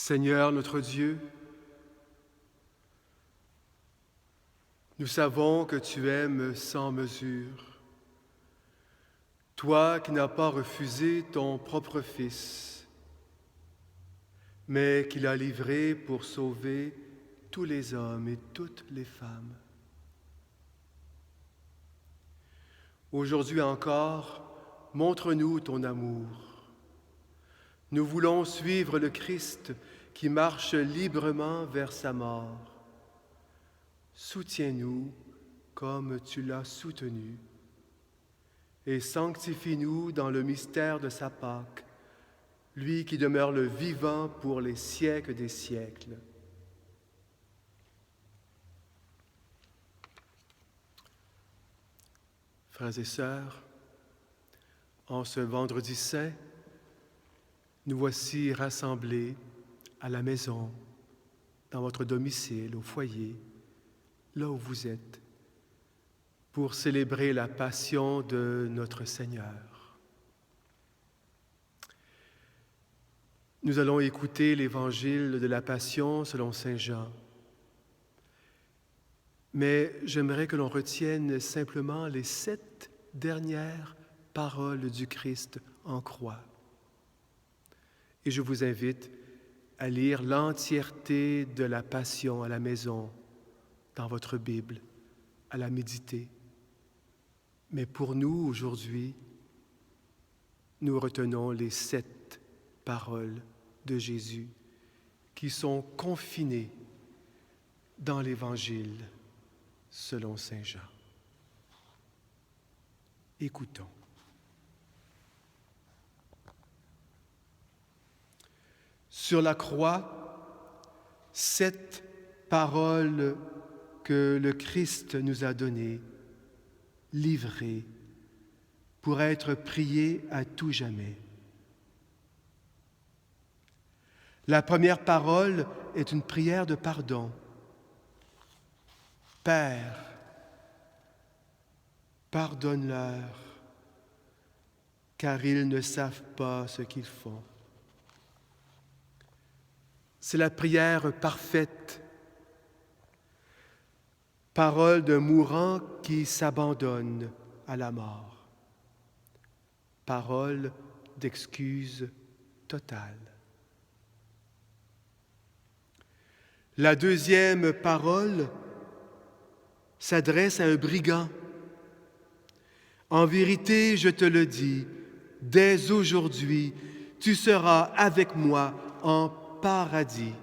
Seigneur notre Dieu, nous savons que tu aimes sans mesure, toi qui n'as pas refusé ton propre Fils, mais qui l'as livré pour sauver tous les hommes et toutes les femmes. Aujourd'hui encore, montre-nous ton amour. Nous voulons suivre le Christ qui marche librement vers sa mort. Soutiens-nous comme tu l'as soutenu et sanctifie-nous dans le mystère de sa Pâque, lui qui demeure le vivant pour les siècles des siècles. Frères et sœurs, en ce vendredi saint, nous voici rassemblés à la maison, dans votre domicile, au foyer, là où vous êtes, pour célébrer la passion de notre Seigneur. Nous allons écouter l'évangile de la Passion selon saint Jean. Mais j'aimerais que l'on retienne simplement les 7 dernières paroles du Christ en croix. Et je vous invite à lire l'entièreté de la Passion à la maison, dans votre Bible, à la méditer. Mais pour nous, aujourd'hui, nous retenons les 7 paroles de Jésus qui sont confinées dans l'Évangile selon saint Jean. Écoutons. Sur la croix, 7 paroles que le Christ nous a données, livrées, pour être priées à tout jamais. La première parole est une prière de pardon. Père, pardonne-leur, car ils ne savent pas ce qu'ils font. C'est la prière parfaite, parole d'un mourant qui s'abandonne à la mort, parole d'excuse totale. La deuxième parole s'adresse à un brigand. En vérité, je te le dis, dès aujourd'hui, tu seras avec moi en paradis.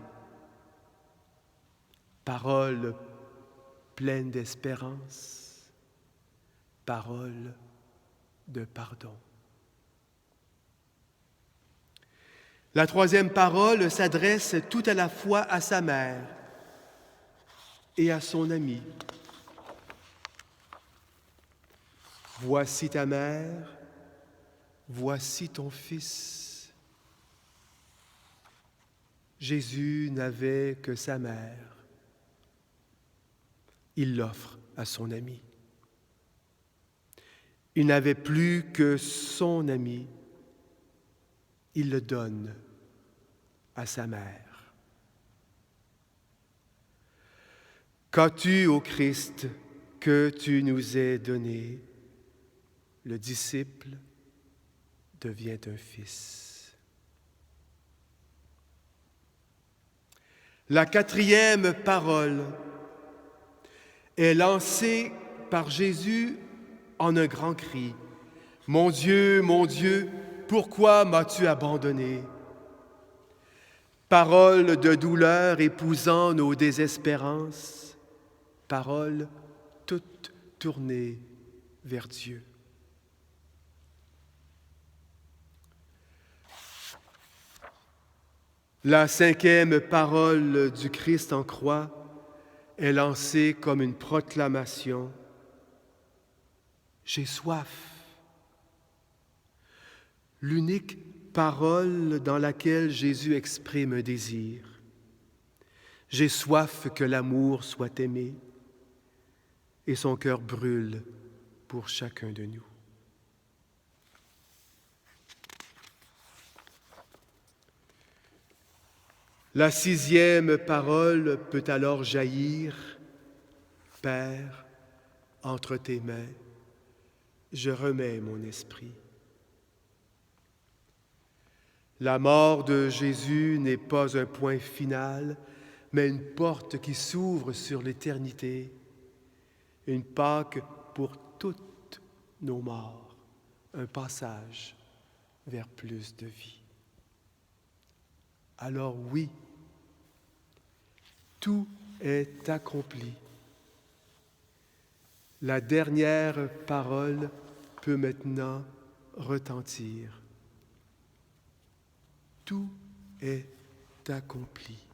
Parole pleine d'espérance, parole de pardon. La troisième parole s'adresse tout à la fois à sa mère et à son ami. Voici ta mère, voici ton fils. Jésus n'avait que sa mère. Il l'offre à son ami. Il n'avait plus que son ami. Il le donne à sa mère. Qu'as-tu, ô Christ, que tu nous aies donné? Le disciple devient un fils. La quatrième parole est lancée par Jésus en un grand cri. Mon Dieu, pourquoi m'as-tu abandonné? Parole de douleur épousant nos désespérances, parole toute tournée vers Dieu. La cinquième parole du Christ en croix est lancée comme une proclamation. J'ai soif. L'unique parole dans laquelle Jésus exprime un désir. J'ai soif que l'amour soit aimé et son cœur brûle pour chacun de nous. La sixième parole peut alors jaillir. Père, entre tes mains, je remets mon esprit. La mort de Jésus n'est pas un point final, mais une porte qui s'ouvre sur l'éternité, une Pâque pour toutes nos morts, un passage vers plus de vie. Alors oui, tout est accompli. La dernière parole peut maintenant retentir. Tout est accompli.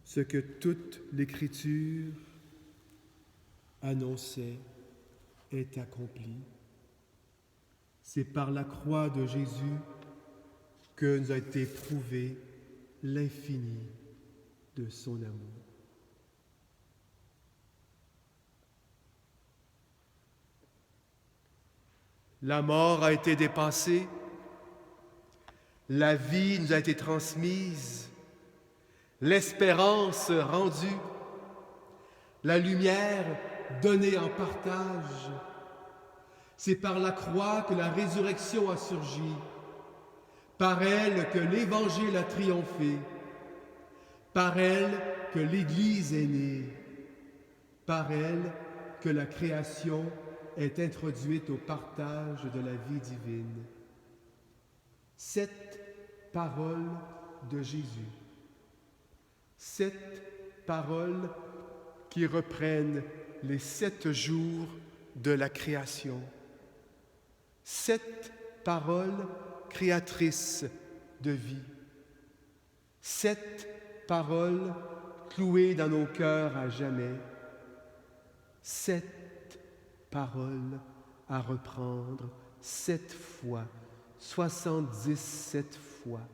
Ce que toute l'Écriture annonçait est accompli. C'est par la croix de Jésus que nous a été prouvé l'infini de son amour. La mort a été dépassée, la vie nous a été transmise, l'espérance rendue, la lumière donnée en partage. C'est par la croix que la résurrection a surgi, par elle que l'Évangile a triomphé, par elle que l'Église est née, par elle que la création est introduite au partage de la vie divine. Cette parole de Jésus, cette parole qui reprennent les 7 jours de la création, cette parole créatrice de vie, cette parole clouée dans nos cœurs à jamais, cette parole à reprendre 7 fois, 77 fois,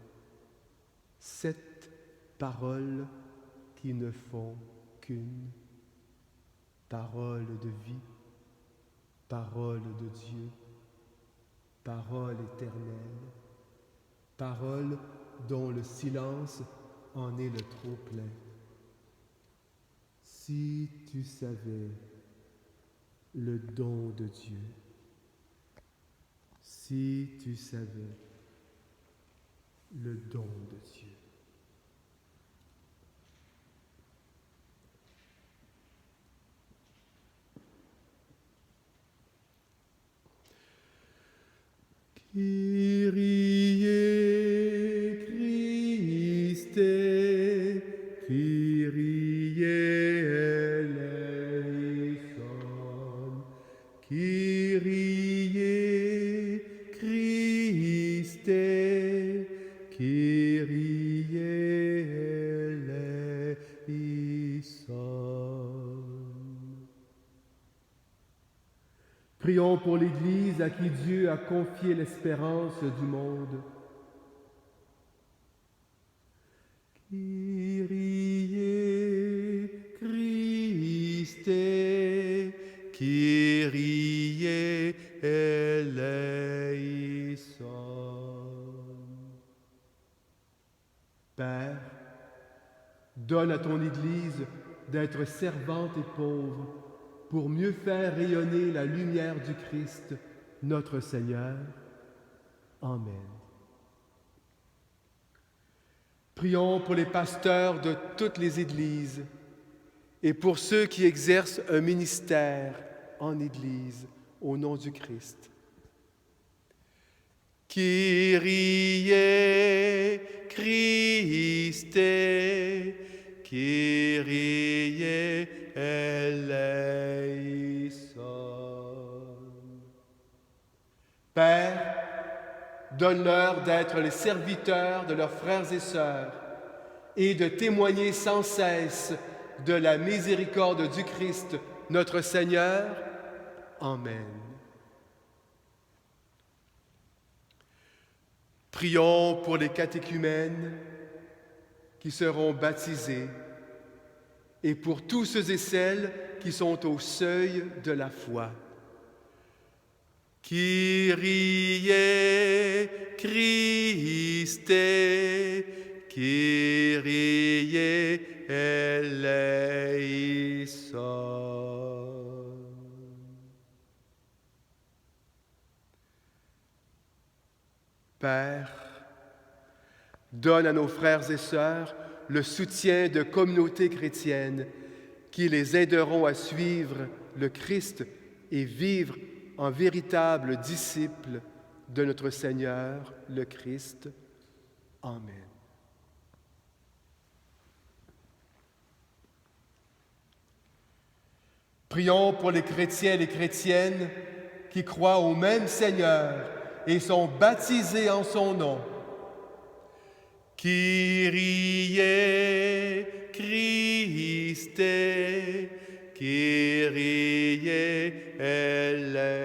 7 paroles qui ne font qu'une parole de vie, parole de Dieu, parole éternelle, parole dont le silence en est le trop-plein. Si tu savais le don de Dieu, si tu savais le don de Dieu. Kyrie Christe, Kyrie eleison, Kyrie Christe, Kyrie eleison. Prions pour l'Église à qui Dieu a confié l'espérance du monde. Kyrie Christe, Kyrie eleison. Père, donne à ton Église d'être servante et pauvre pour mieux faire rayonner la lumière du Christ, notre Seigneur. Amen. Prions pour les pasteurs de toutes les églises et pour ceux qui exercent un ministère en Église au nom du Christ. Kyrie Christe, Kyrie eleison. Père, donne-leur d'être les serviteurs de leurs frères et sœurs et de témoigner sans cesse de la miséricorde du Christ, notre Seigneur. Amen. Prions pour les catéchumènes qui seront baptisés et pour tous ceux et celles qui sont au seuil de la foi. Kyrie Christe, Kyrie eleison. Père, donne à nos frères et sœurs le soutien de communautés chrétiennes qui les aideront à suivre le Christ et vivre en véritables disciples de notre Seigneur, le Christ. Amen. Prions pour les chrétiens et les chrétiennes qui croient au même Seigneur et sont baptisés en son nom. Kyrie Christe, Kyrie eleison.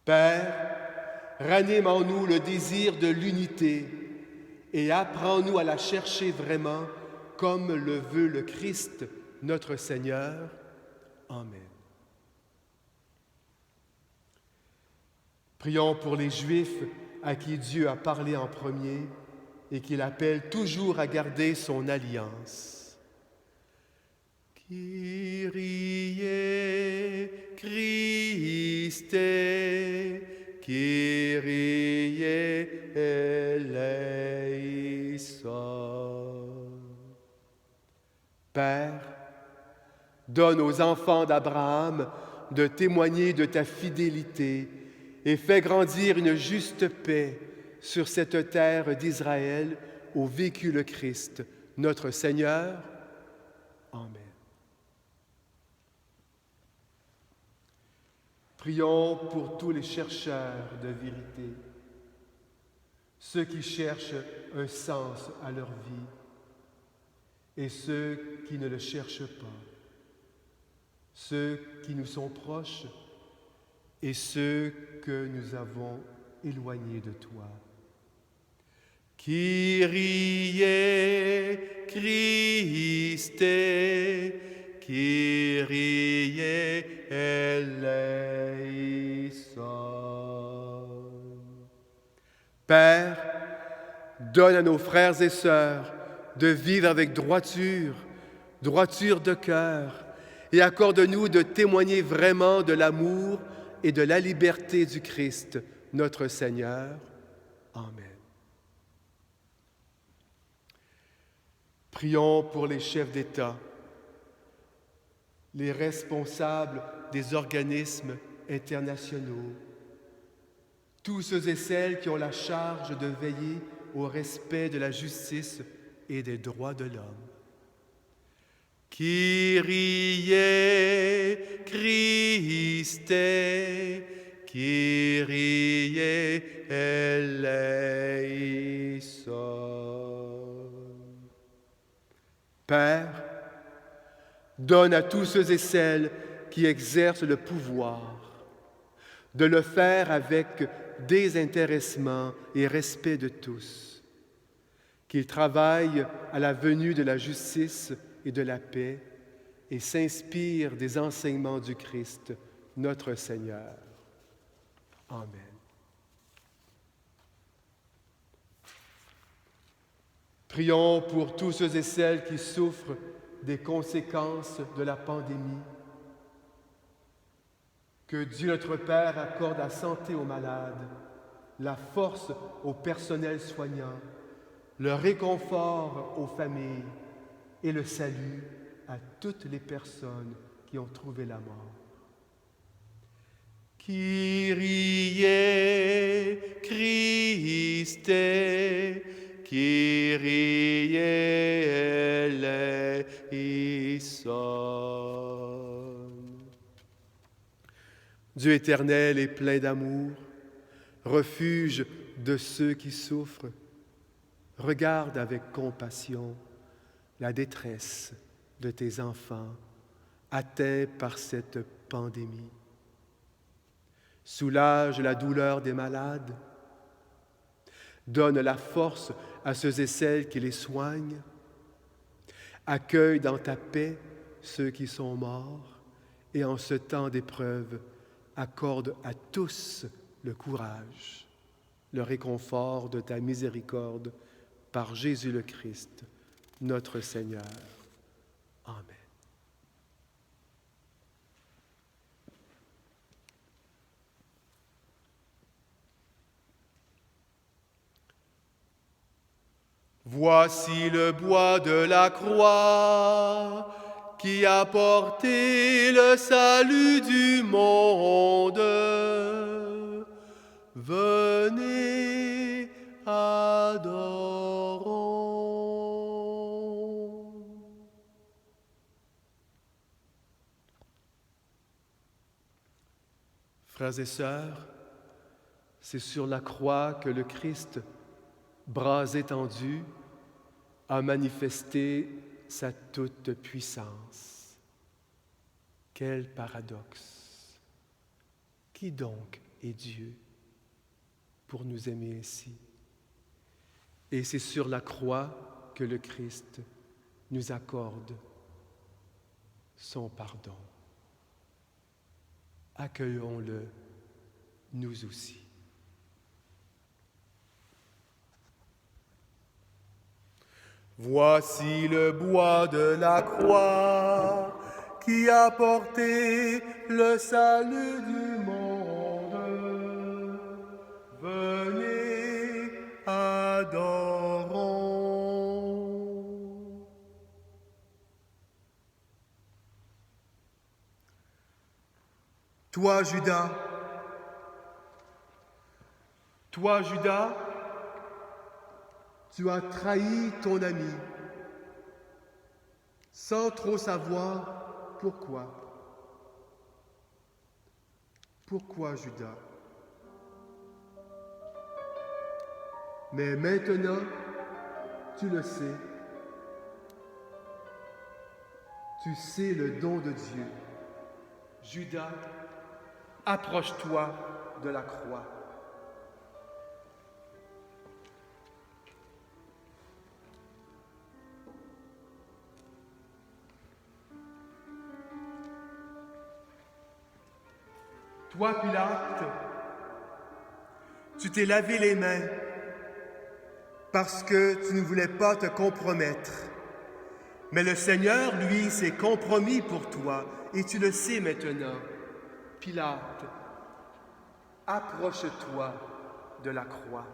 Père, ranime en nous le désir de l'unité et apprends-nous à la chercher vraiment comme le veut le Christ, notre Seigneur. Amen. Prions pour les Juifs à qui Dieu a parlé en premier et qu'il appelle toujours à garder son alliance. Kyrie Christe, Kyrie eleison. Père, donne aux enfants d'Abraham de témoigner de ta fidélité et fais grandir une juste paix sur cette terre d'Israël où vécut le Christ, notre Seigneur. Amen. Prions pour tous les chercheurs de vérité, ceux qui cherchent un sens à leur vie et ceux qui ne le cherchent pas, ceux qui nous sont proches et ceux que nous avons éloignés de toi. Kyrie Christe, Kyrie eleison. Père, donne à nos frères et sœurs de vivre avec droiture de cœur, et accorde-nous de témoigner vraiment de l'amour et de la liberté du Christ, notre Seigneur. Amen. Prions pour les chefs d'État, les responsables des organismes internationaux, tous ceux et celles qui ont la charge de veiller au respect de la justice et des droits de l'homme. Kyrie Christe, Kyrie eleison. Père, donne à tous ceux et celles qui exercent le pouvoir de le faire avec désintéressement et respect de tous, qu'ils travaillent à la venue de la justice et de la paix et s'inspirent des enseignements du Christ, notre Seigneur. Amen. Prions pour tous ceux et celles qui souffrent des conséquences de la pandémie. Que Dieu notre Père accorde la santé aux malades, la force au personnel soignant, le réconfort aux familles et le salut à toutes les personnes qui ont trouvé la mort. Kyrie Christe, Kyrie eleison. Dieu éternel et plein d'amour, refuge de ceux qui souffrent, regarde avec compassion la détresse de tes enfants atteints par cette pandémie. Soulage la douleur des malades, donne la force à ceux et celles qui les soignent, accueille dans ta paix ceux qui sont morts et en ce temps d'épreuve, accorde à tous le courage, le réconfort de ta miséricorde par Jésus le Christ, notre Seigneur. Amen. Voici le bois de la croix qui a porté le salut du monde. Venez, adorons. Frères et sœurs, c'est sur la croix que le Christ, bras étendus, a manifesté sa toute-puissance. Quel paradoxe! Qui donc est Dieu pour nous aimer ainsi? Et c'est sur la croix que le Christ nous accorde son pardon. Accueillons-le, nous aussi. Voici le bois de la croix qui a porté le salut du monde. Venez, adorons. Toi, Judas, tu as trahi ton ami, sans trop savoir pourquoi. Pourquoi, Judas? Mais maintenant, tu le sais. Tu sais le don de Dieu. Judas, approche-toi de la croix. Toi, Pilate, tu t'es lavé les mains parce que tu ne voulais pas te compromettre. Mais le Seigneur, lui, s'est compromis pour toi, et tu le sais maintenant. Pilate, approche-toi de la croix.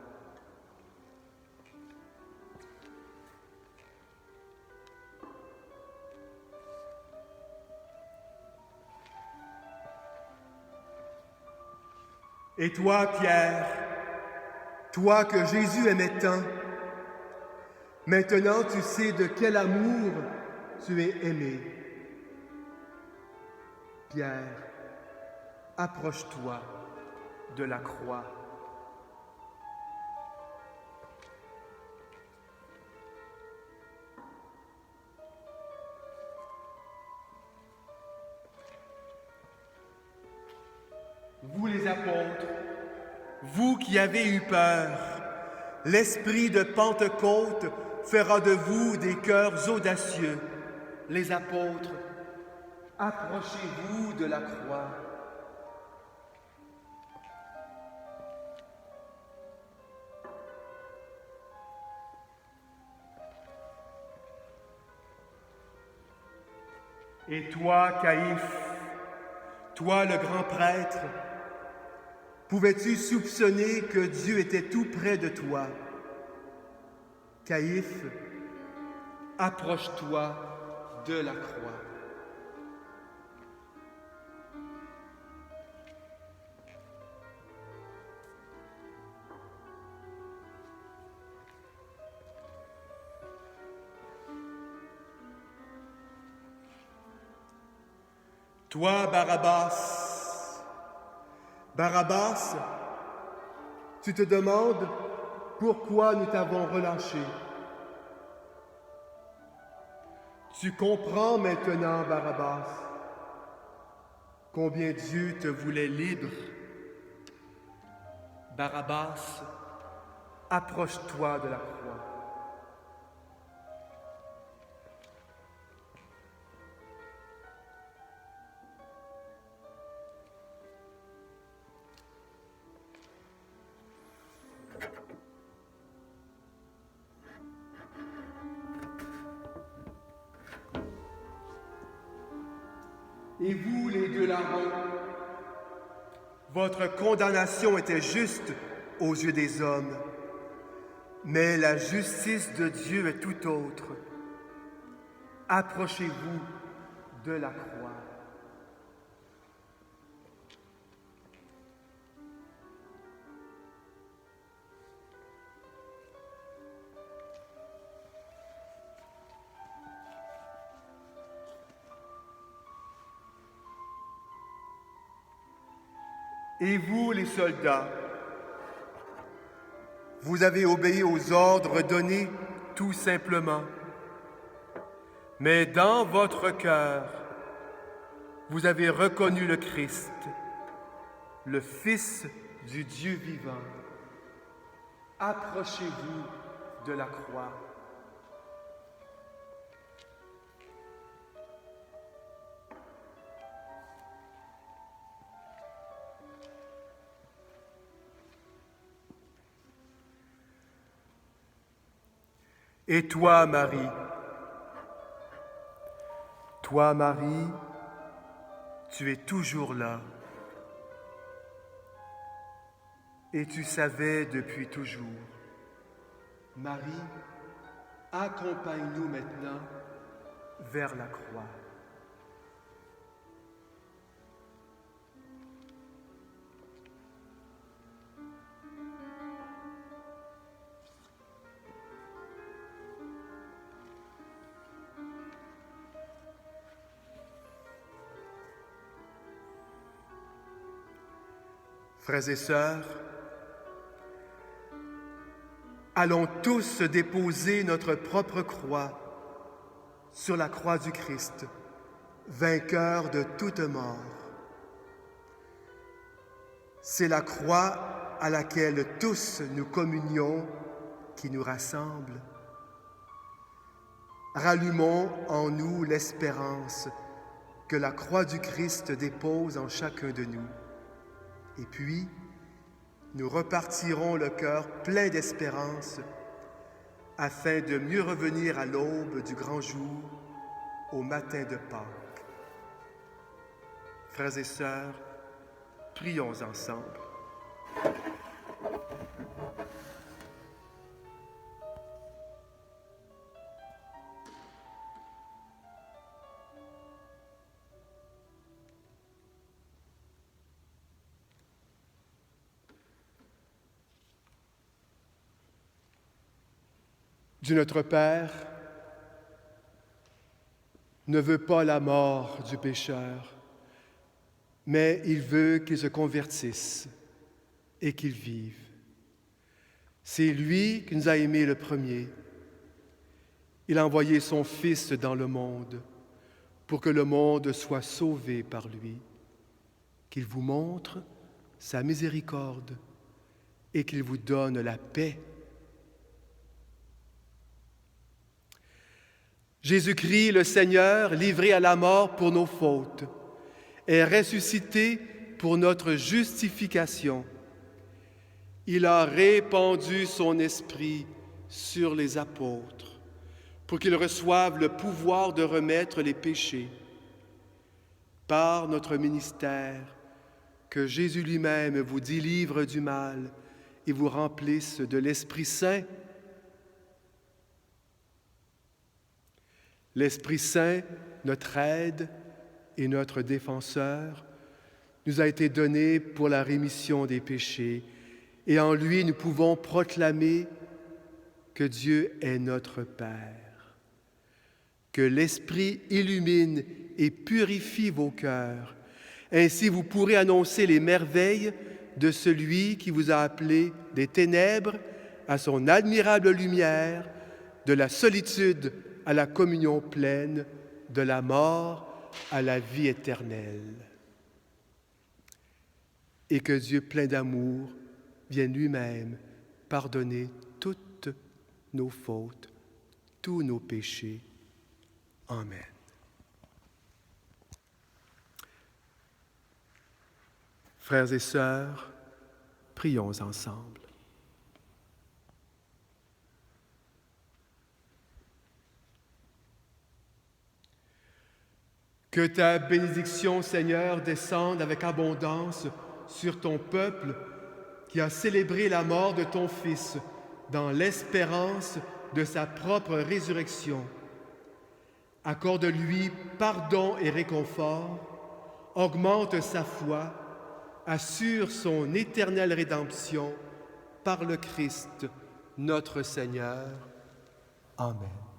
Et toi, Pierre, toi que Jésus aimait tant, maintenant tu sais de quel amour tu es aimé. Pierre, approche-toi de la croix. Vous les apôtres, vous qui avez eu peur, l'esprit de Pentecôte fera de vous des cœurs audacieux. Les apôtres, approchez-vous de la croix. Et toi, Caïphe, toi le grand prêtre, pouvais-tu soupçonner que Dieu était tout près de toi? Caïphe, approche-toi de la croix. Toi, Barabbas, tu te demandes pourquoi nous t'avons relâché. Tu comprends maintenant, Barabbas, combien Dieu te voulait libre. Barabbas, approche-toi de la croix. Et vous, les deux larrons, votre condamnation était juste aux yeux des hommes, mais la justice de Dieu est tout autre. Approchez-vous de la croix. Et vous, les soldats, vous avez obéi aux ordres donnés tout simplement. Mais dans votre cœur, vous avez reconnu le Christ, le Fils du Dieu vivant. Approchez-vous de la croix. Et toi, Marie, tu es toujours là. Et tu savais depuis toujours. Marie, accompagne-nous maintenant vers la croix. Frères et sœurs, allons tous déposer notre propre croix sur la croix du Christ, vainqueur de toute mort. C'est la croix à laquelle tous nous communions qui nous rassemble. Rallumons en nous l'espérance que la croix du Christ dépose en chacun de nous. Et puis, nous repartirons le cœur plein d'espérance afin de mieux revenir à l'aube du grand jour, au matin de Pâques. Frères et sœurs, prions ensemble. Dieu notre Père ne veut pas la mort du pécheur, mais il veut qu'il se convertisse et qu'il vive. C'est lui qui nous a aimés le premier. Il a envoyé son Fils dans le monde pour que le monde soit sauvé par lui, qu'il vous montre sa miséricorde et qu'il vous donne la paix. Jésus-Christ, le Seigneur, livré à la mort pour nos fautes, est ressuscité pour notre justification. Il a répandu son esprit sur les apôtres pour qu'ils reçoivent le pouvoir de remettre les péchés. Par notre ministère, que Jésus lui-même vous délivre du mal et vous remplisse de l'Esprit Saint. L'Esprit Saint, notre aide et notre défenseur, nous a été donné pour la rémission des péchés, et en lui nous pouvons proclamer que Dieu est notre Père. Que l'Esprit illumine et purifie vos cœurs. Ainsi vous pourrez annoncer les merveilles de celui qui vous a appelé des ténèbres à son admirable lumière, de la solitude à la communion pleine, de la mort à la vie éternelle. Et que Dieu plein d'amour vienne lui-même pardonner toutes nos fautes, tous nos péchés. Amen. Frères et sœurs, prions ensemble. Que ta bénédiction, Seigneur, descende avec abondance sur ton peuple qui a célébré la mort de ton Fils dans l'espérance de sa propre résurrection. Accorde-lui pardon et réconfort, augmente sa foi, assure son éternelle rédemption par le Christ, notre Seigneur. Amen.